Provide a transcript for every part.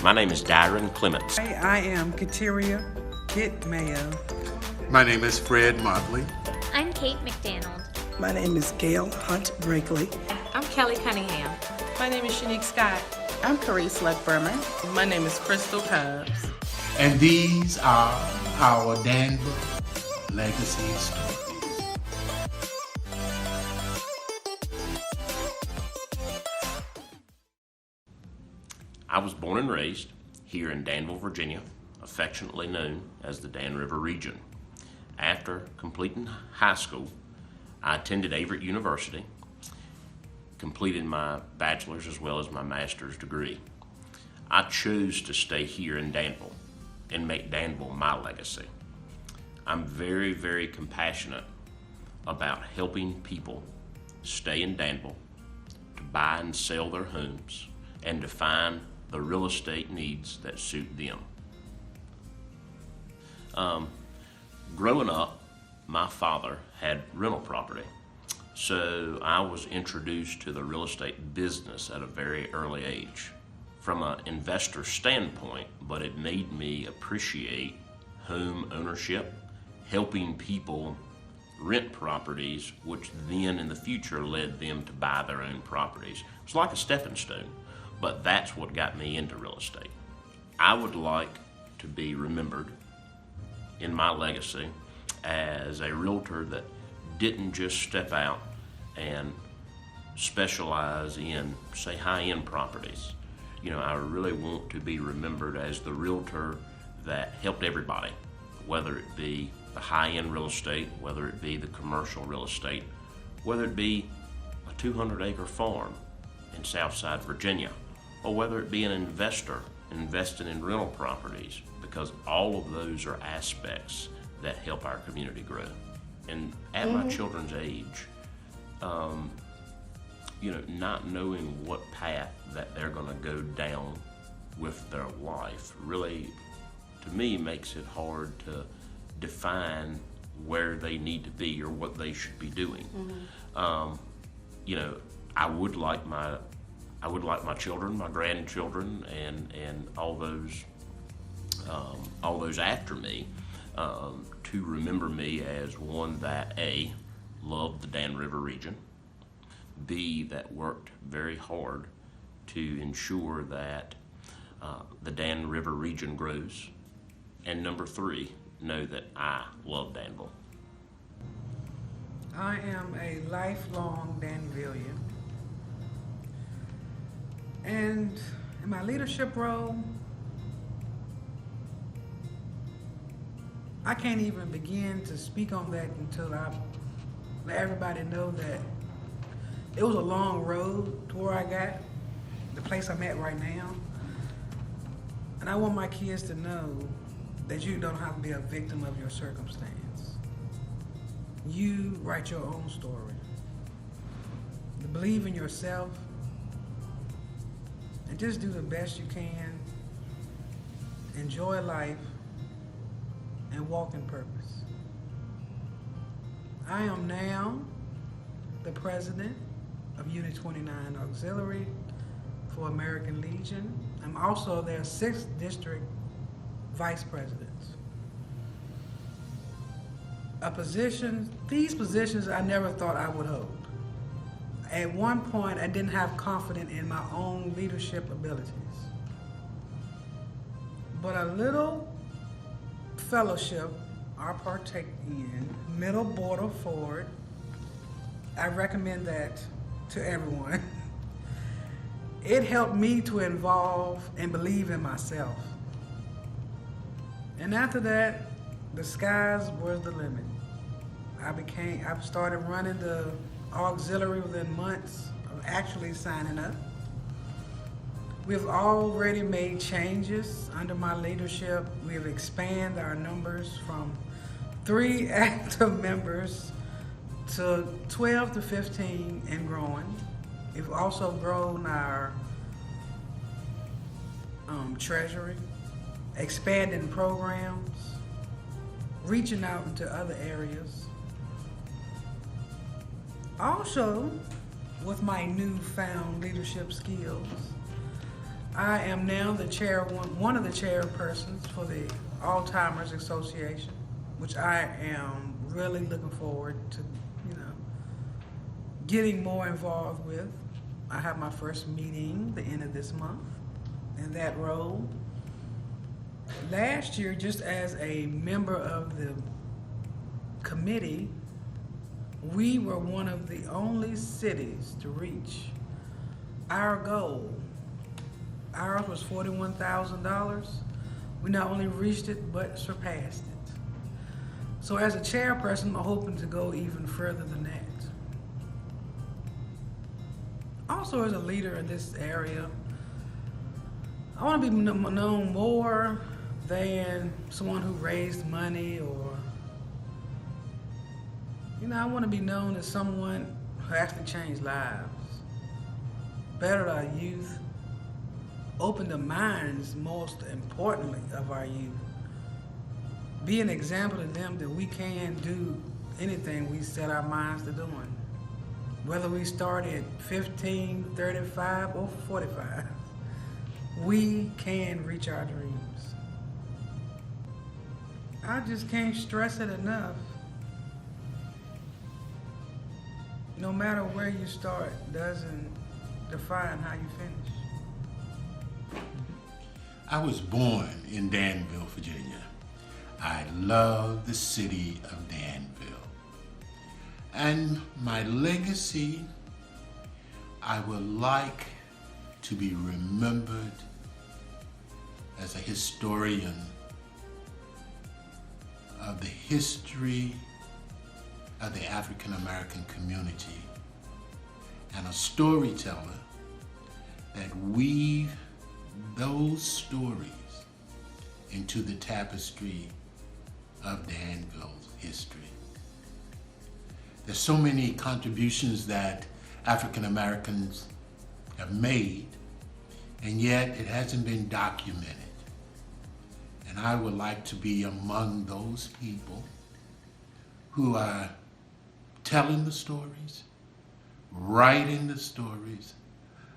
My name is Dyron Clements. I am Kateria Kit Mayo. My name is Fred Motley. I'm Kate McDonald. My name is Gail Hunt Brinkley. I'm Kelly Cunningham. My name is Shanique Scott. I'm Carice Luck-Berman. My name is Crystal Cobbs. And these are our Danville legacy stories. I was born and raised here in Danville, Virginia, affectionately known as the Dan River region. After completing high school, I attended Averett University, completed my bachelor's as well as my master's degree. I chose to stay here in Danville and make Danville my legacy. I'm very, very compassionate about helping people stay in Danville, to buy and sell their homes, and to find the real estate needs that suit them. Growing up, my father had rental property, so I was introduced to the real estate business at a very early age. From an investor standpoint, but it made me appreciate home ownership, helping people rent properties, which then in the future led them to buy their own properties. It's like a stepping stone, but that's what got me into real estate. I would like to be remembered in my legacy as a realtor that didn't just step out and specialize in, say, high-end properties. You know, I really want to be remembered as the realtor that helped everybody, whether it be the high-end real estate, whether it be the commercial real estate, whether it be a 200-acre farm in Southside Virginia, or whether it be an investor investing in rental properties, because all of those are aspects that help our community grow. And at my children's age, you know, not knowing what path that they're going to go down with their life really, to me, makes it hard to define where they need to be or what they should be doing. You know, I would like my children, my grandchildren, and all those after me to remember me as one that A, loved the Dan River region, B, that worked very hard to ensure that the Dan River region grows, and number 3, know that I love Danville. I am a lifelong Danvillian. And in my leadership role, I can't even begin to speak on that until I let everybody know that it was a long road to where I got, the place I'm at right now. And I want my kids to know that you don't have to be a victim of your circumstance. You write your own story. To believe in yourself and just do the best you can. Enjoy life and walk in purpose. I am now the president of Unit 29 Auxiliary for American Legion. I'm also their 6th district vice president. These positions I never thought I would hold. At one point, I didn't have confidence in my own leadership abilities. But a little fellowship I partake in, Middle Border Forward, I recommend that to everyone. It helped me to involve and believe in myself. And after that, the skies was the limit. I started running the auxiliary within months of actually signing up. We've already made changes under my leadership. We have expanded our numbers from 3 active members to 12 to 15 and growing. We've also grown our treasury, expanding programs, reaching out into other areas. Also, with my newfound leadership skills, I am now the one of the chairpersons for the Alzheimer's Association, which I am really looking forward to, getting more involved with. I have my first meeting the end of this month in that role. Last year, just as a member of the committee, we were one of the only cities to reach our goal. Ours was $41,000. We not only reached it, but surpassed it. So as a chairperson, I'm hoping to go even further than that. Also, as a leader in this area, I want to be known more than someone who raised money, or, I want to be known as someone who actually changed lives, bettered our youth, opened the minds, most importantly, of our youth. Be an example to them that we can do anything we set our minds to doing. Whether we start at 15, 35, or 45, we can reach our dreams. I just can't stress it enough. No matter where you start doesn't define how you finish. I was born in Danville, Virginia. I love the city of Danville. And my legacy, I would like to be remembered as a historian of the history of the African American community, and a storyteller that weave those stories into the tapestry of Danville's history. There's so many contributions that African Americans have made, and yet it hasn't been documented. And I would like to be among those people who are telling the stories, writing the stories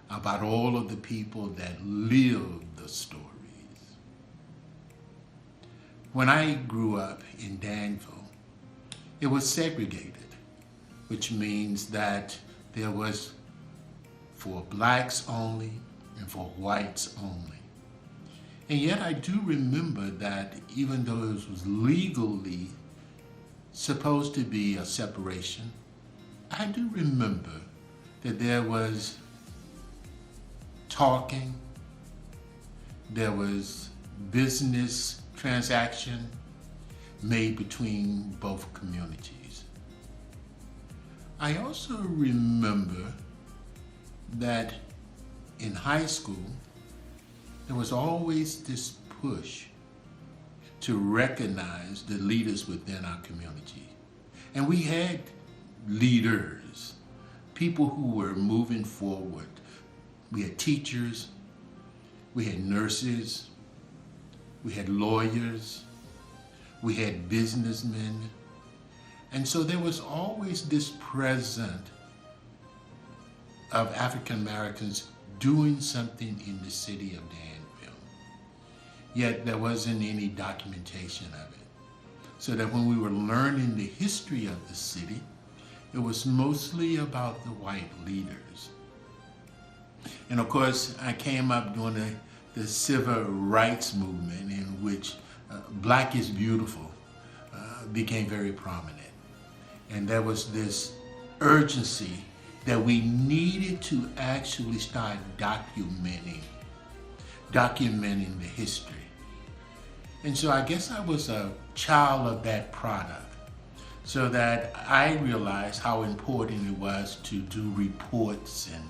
about all of the people that lived the stories. When I grew up in Danville, it was segregated, which means that there was for blacks only and for whites only. And yet I do remember that even though it was legally supposed to be a separation, I do remember that there was talking, there was business transaction made between both communities. I also remember that in high school, there was always this push to recognize the leaders within our community. And we had leaders, people who were moving forward. We had teachers, we had nurses, we had lawyers, we had businessmen. And so there was always this presence of African Americans doing something in the city of Danville. Yet there wasn't any documentation of it. So that when we were learning the history of the city, it was mostly about the white leaders. And of course, I came up during the civil rights movement, in which Black is Beautiful became very prominent. And there was this urgency that we needed to actually start documenting the history. And so I guess I was a child of that product, so that I realized how important it was to do reports and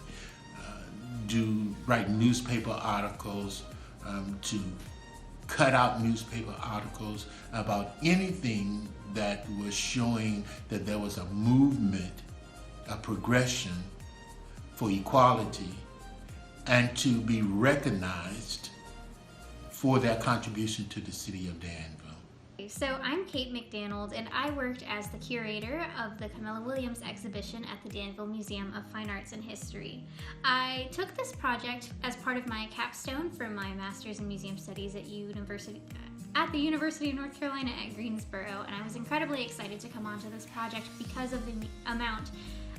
write newspaper articles, to cut out newspaper articles about anything that was showing that there was a movement, a progression for equality, and to be recognized for their contribution to the city of Danville. Hi, so I'm Kate McDonald, and I worked as the curator of the Camilla Williams exhibition at the Danville Museum of Fine Arts and History. I took this project as part of my capstone for my Master's in Museum Studies at the University of North Carolina at Greensboro, and I was incredibly excited to come onto this project because of the amount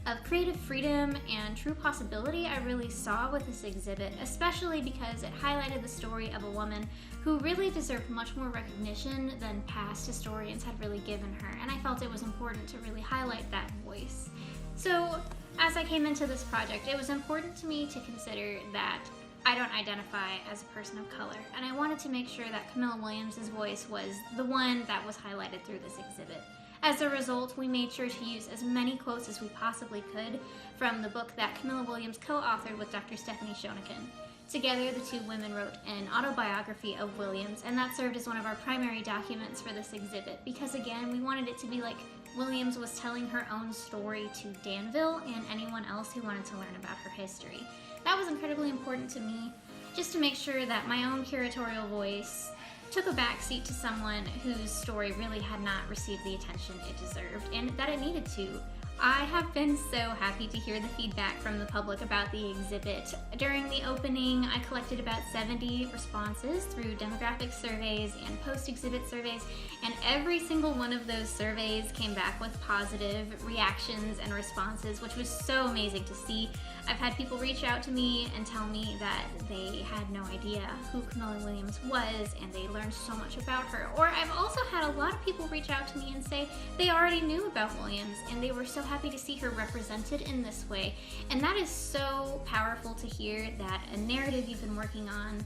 of creative freedom and true possibility I really saw with this exhibit, especially because it highlighted the story of a woman who really deserved much more recognition than past historians had really given her, and I felt it was important to really highlight that voice. So, as I came into this project, it was important to me to consider that I don't identify as a person of color, and I wanted to make sure that Camilla Williams' voice was the one that was highlighted through this exhibit. As a result, we made sure to use as many quotes as we possibly could from the book that Camilla Williams co-authored with Dr. Stephanie Shonikin. Together, the two women wrote an autobiography of Williams, and that served as one of our primary documents for this exhibit because, again, we wanted it to be like Williams was telling her own story to Danville and anyone else who wanted to learn about her history. That was incredibly important to me, just to make sure that my own curatorial voice took a backseat to someone whose story really had not received the attention it deserved and that it needed to. I have been so happy to hear the feedback from the public about the exhibit. During the opening, I collected about 70 responses through demographic surveys and post-exhibit surveys, and every single one of those surveys came back with positive reactions and responses, which was so amazing to see. I've had people reach out to me and tell me that they had no idea who Camilla Williams was and they learned so much about her. Or I've also had a lot of people reach out to me and say they already knew about Williams and they were so happy to see her represented in this way. And that is so powerful to hear, that a narrative you've been working on,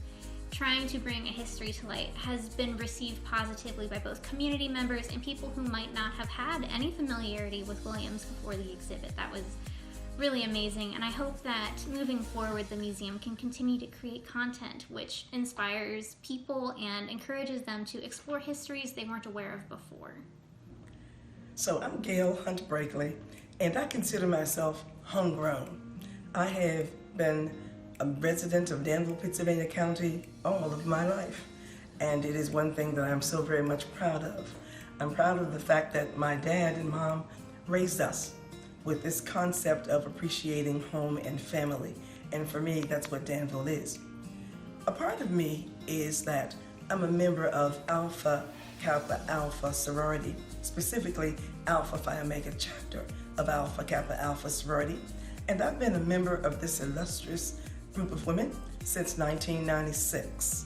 trying to bring a history to light, has been received positively by both community members and people who might not have had any familiarity with Williams before the exhibit. That was really amazing, and I hope that moving forward the museum can continue to create content which inspires people and encourages them to explore histories they weren't aware of before. So I'm Gail Hunt Brakely, and I consider myself homegrown. I have been a resident of Danville, Pittsylvania County all of my life, and it is one thing that I'm so very much proud of. I'm proud of the fact that my dad and mom raised us with this concept of appreciating home and family. And for me, that's what Danville is. A part of me is that I'm a member of Alpha Kappa Alpha sorority, specifically Alpha Phi Omega chapter of Alpha Kappa Alpha sorority. And I've been a member of this illustrious group of women since 1996.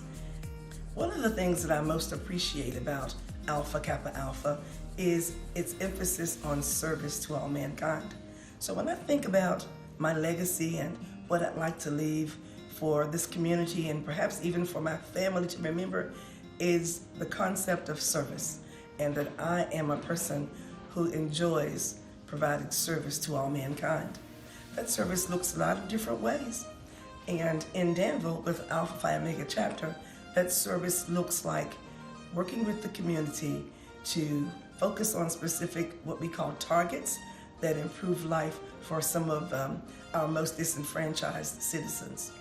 One of the things that I most appreciate about Alpha Kappa Alpha is its emphasis on service to all mankind. So when I think about my legacy and what I'd like to leave for this community and perhaps even for my family to remember, is the concept of service, and that I am a person who enjoys providing service to all mankind. That service looks a lot of different ways. And in Danville with Alpha Phi Omega chapter, that service looks like working with the community to focus on specific, what we call targets that improve life for some of our most disenfranchised citizens.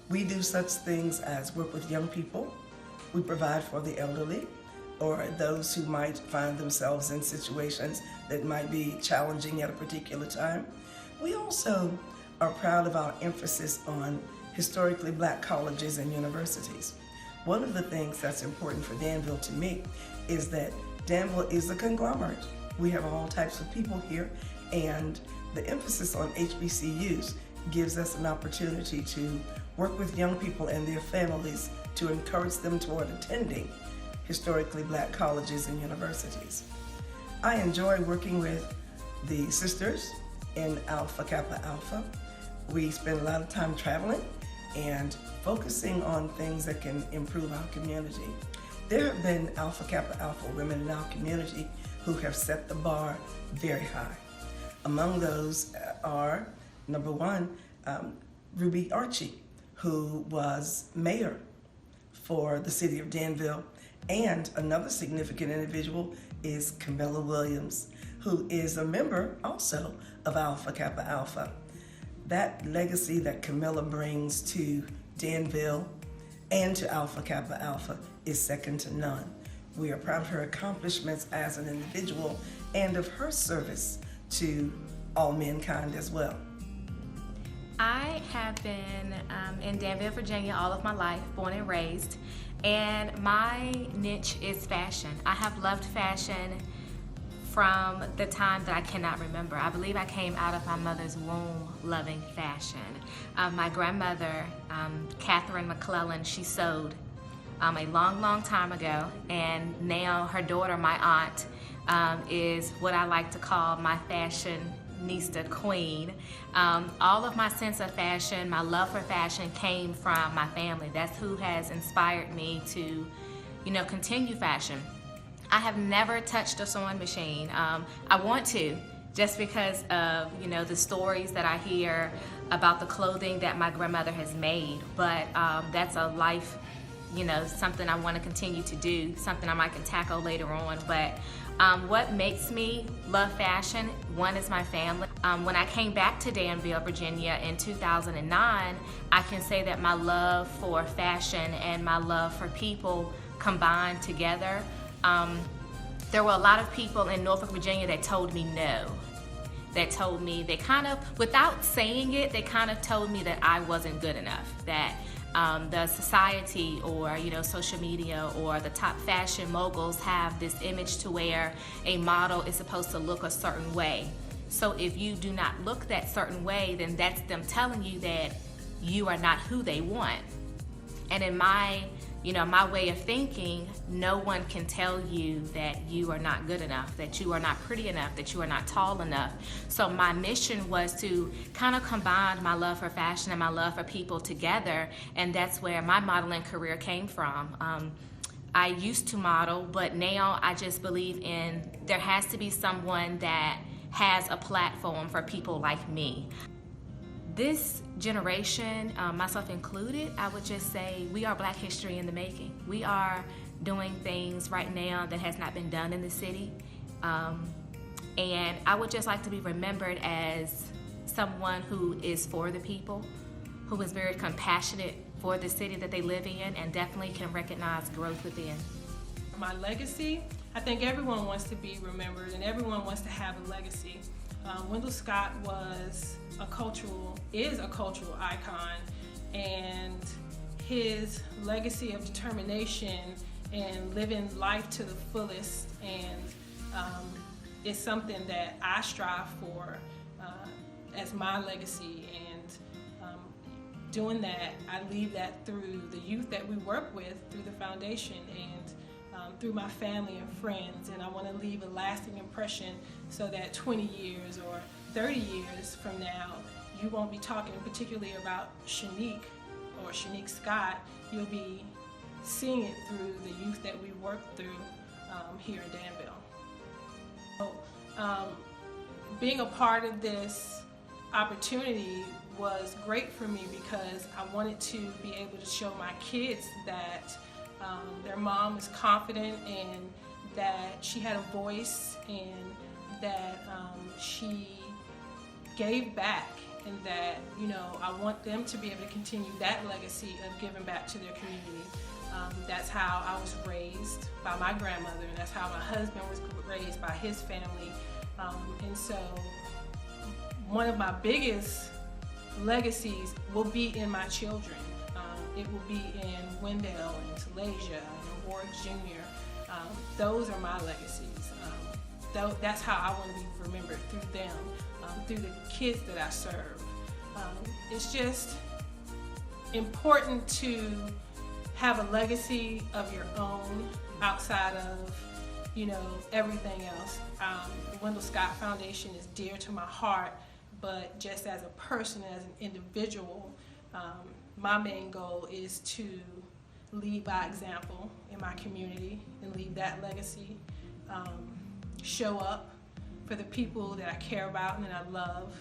We do such things as work with young people. We provide for the elderly or those who might find themselves in situations that might be challenging at a particular time. We also are proud of our emphasis on historically Black colleges and universities. One of the things that's important for Danville to me is that Danville is a conglomerate. We have all types of people here, and the emphasis on HBCUs gives us an opportunity to work with young people and their families to encourage them toward attending historically Black colleges and universities. I enjoy working with the sisters in Alpha Kappa Alpha. We spend a lot of time traveling and focusing on things that can improve our community. There have been Alpha Kappa Alpha women in our community who have set the bar very high. Among those are, number one, Ruby Archie, who was mayor for the city of Danville, and another significant individual is Camilla Williams, who is a member also of Alpha Kappa Alpha. That legacy that Camilla brings to Danville and to Alpha Kappa Alpha is second to none. We are proud of her accomplishments as an individual and of her service to all mankind as well. I have been in Danville, Virginia all of my life, born and raised, and my niche is fashion. I have loved fashion from the time that I cannot remember. I believe I came out of my mother's womb loving fashion. My grandmother, Catherine McClellan, she sewed a long time ago, and now her daughter, my aunt, is what I like to call my fashionista queen. All of my sense of fashion, my love for fashion came from my family. That's who has inspired me to, continue fashion. I have never touched a sewing machine. I want to, just because of, the stories that I hear about the clothing that my grandmother has made. But that's a life, something I want to continue to do, something I might can tackle later on. But what makes me love fashion, one is my family. When I came back to Danville, Virginia in 2009, I can say that my love for fashion and my love for people combined together. There were a lot of people in Norfolk, Virginia that told me no. That told me, they kind of, without saying it, they kind of told me that I wasn't good enough, that the society or social media or the top fashion moguls have this image to where a model is supposed to look a certain way. So if you do not look that certain way, then that's them telling you that you are not who they want. And in my way of thinking, no one can tell you that you are not good enough, that you are not pretty enough, that you are not tall enough. So my mission was to kind of combine my love for fashion and my love for people together, and that's where my modeling career came from. I used to model, but now I just believe in there has to be someone that has a platform for people like me. This generation, myself included, I would just say we are Black history in the making. We are doing things right now that has not been done in the city. And I would just like to be remembered as someone who is for the people, who is very compassionate for the city that they live in, and definitely can recognize growth within. My legacy, I think everyone wants to be remembered and everyone wants to have a legacy. Wendell Scott is a cultural icon, and his legacy of determination and living life to the fullest and is something that I strive for as my legacy. And doing that, I leave that through the youth that we work with, through the foundation, and through my family and friends. And I want to leave a lasting impression so that 20 years or 30 years from now, you won't be talking particularly about Shanique or Shanique Scott. You'll be seeing it through the youth that we work through here in Danville. So, being a part of this opportunity was great for me because I wanted to be able to show my kids that their mom is confident and that she had a voice and that she gave back, and that I want them to be able to continue that legacy of giving back to their community. That's how I was raised by my grandmother, and that's how my husband was raised by his family. And so one of my biggest legacies will be in my children. It will be in Wendell and Talasia and Ward Jr. Those are my legacies. That's how I want to be remembered, through them, through the kids that I serve. It's just important to have a legacy of your own outside of everything else. The Wendell Scott Foundation is dear to my heart, but just as a person, as an individual, my main goal is to lead by example in my community and leave that legacy, show up for the people that I care about and that I love,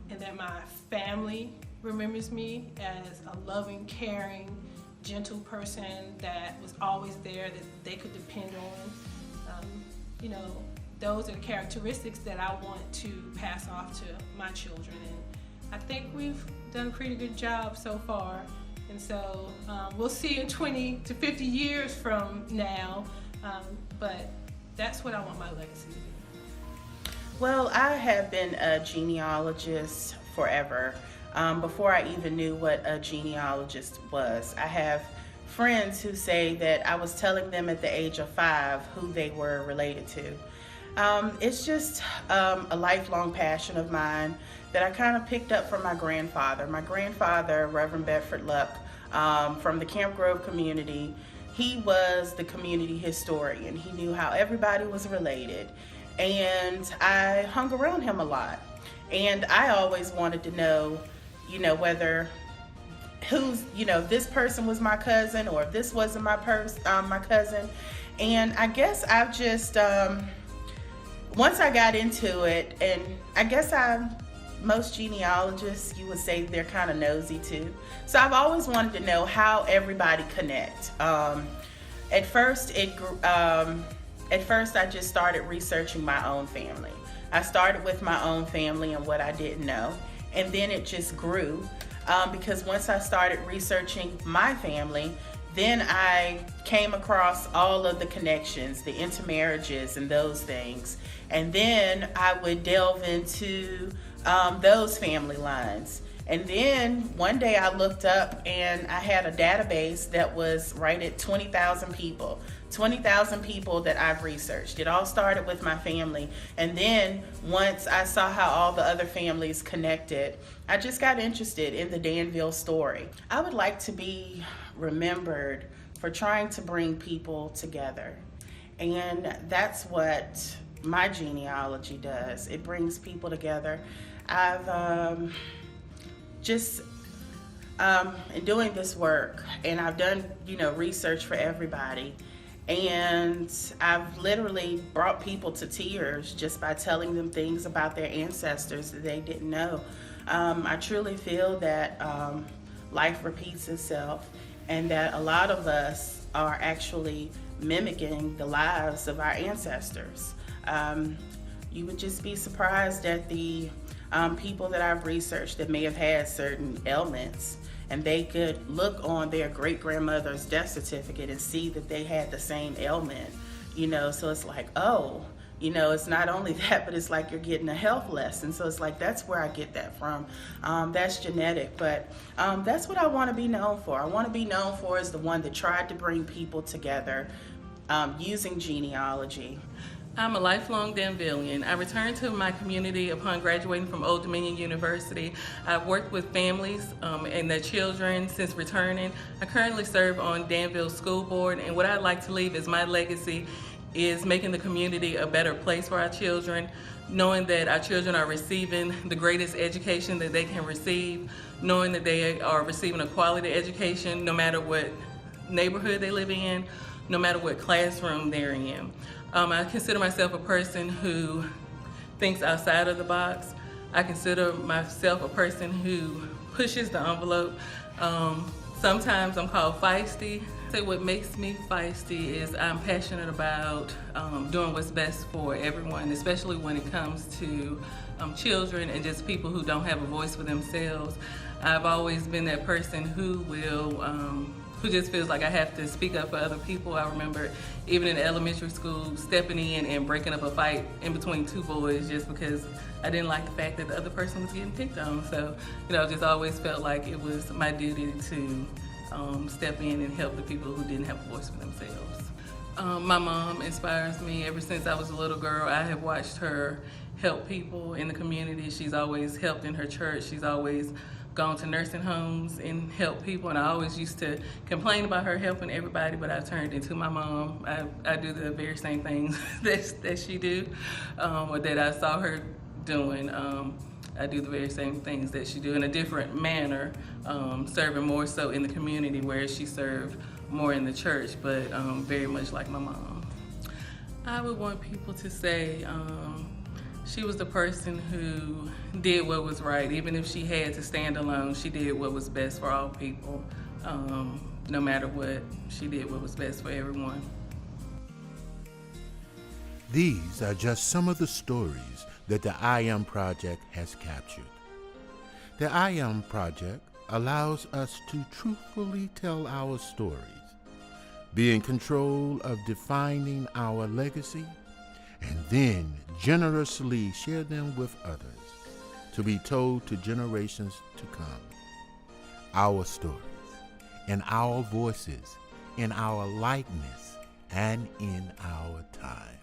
and that my family remembers me as a loving, caring, gentle person that was always there, that they could depend on. Those are the characteristics that I want to pass off to my children, and I think we've done a pretty good job so far. And so we'll see in 20 to 50 years from now But that's what I want my legacy to be. Well, I have been a genealogist forever. Before I even knew what a genealogist was. I have friends who say that I was telling them at the age of 5 who they were related to. It's just a lifelong passion of mine that I kind of picked up from my grandfather. My grandfather, Reverend Bedford Luck, from the Camp Grove community, he was the community historian. He knew how everybody was related. And I hung around him a lot. And I always wanted to know, whether this person was my cousin or if this wasn't my cousin. And I guess I've just, once I got into it, and I guess most genealogists, you would say they're kind of nosy too. So I've always wanted to know how everybody connect. At first I just started researching my own family. I started with my own family and what I didn't know. And then it just grew because once I started researching my family, then I came across all of the connections, the intermarriages and those things. And then I would delve into those family lines. And then one day I looked up and I had a database that was right at 20,000 people. 20,000 people that I've researched. It all started with my family. And then once I saw how all the other families connected, I just got interested in the Danville story. I would like to be remembered for trying to bring people together. And that's what my genealogy does. It brings people together. I've in doing this work, and I've done, research for everybody. And I've literally brought people to tears just by telling them things about their ancestors that they didn't know. I truly feel that life repeats itself and that a lot of us are actually mimicking the lives of our ancestors. You would just be surprised at the people that I've researched that may have had certain ailments, and they could look on their great-grandmother's death certificate and see that they had the same ailment, so it's like, oh, it's not only that, but it's like you're getting a health lesson. So it's like, that's where I get that from. That's genetic, but that's what I want to be known for. I want to be known for as the one that tried to bring people together using genealogy. I'm a lifelong Danvillian. I returned to my community upon graduating from Old Dominion University. I've worked with families and their children since returning. I currently serve on Danville School Board, and what I'd like to leave as my legacy is making the community a better place for our children, knowing that our children are receiving the greatest education that they can receive, knowing that they are receiving a quality education no matter what neighborhood they live in, no matter what classroom they're in. I consider myself a person who thinks outside of the box. I consider myself a person who pushes the envelope. Sometimes I'm called feisty. What makes me feisty is I'm passionate about doing what's best for everyone, especially when it comes to children and just people who don't have a voice for themselves. I've always been that person who just feels like I have to speak up for other people. I remember even in elementary school stepping in and breaking up a fight in between two boys just because I didn't like the fact that the other person was getting picked on. So, just always felt like it was my duty to step in and help the people who didn't have a voice for themselves. My mom inspires me. Ever since I was a little girl, I have watched her help people in the community. She's always helped in her church. She's always gone to nursing homes and helped people, and I always used to complain about her helping everybody, but I turned into my mom. I do the very same things that she do, or that I saw her doing. I do the very same things that she do in a different manner, serving more so in the community where she served more in the church, but very much like my mom. I would want people to say she was the person who did what was right. Even if she had to stand alone, she did what was best for all people. No matter what, she did what was best for everyone. These are just some of the stories that the I Am Project has captured. The I Am Project allows us to truthfully tell our stories. be in control of defining our legacy, and then generously share them with others to be told to generations to come. Our stories, in our voices, in our likeness, and in our time.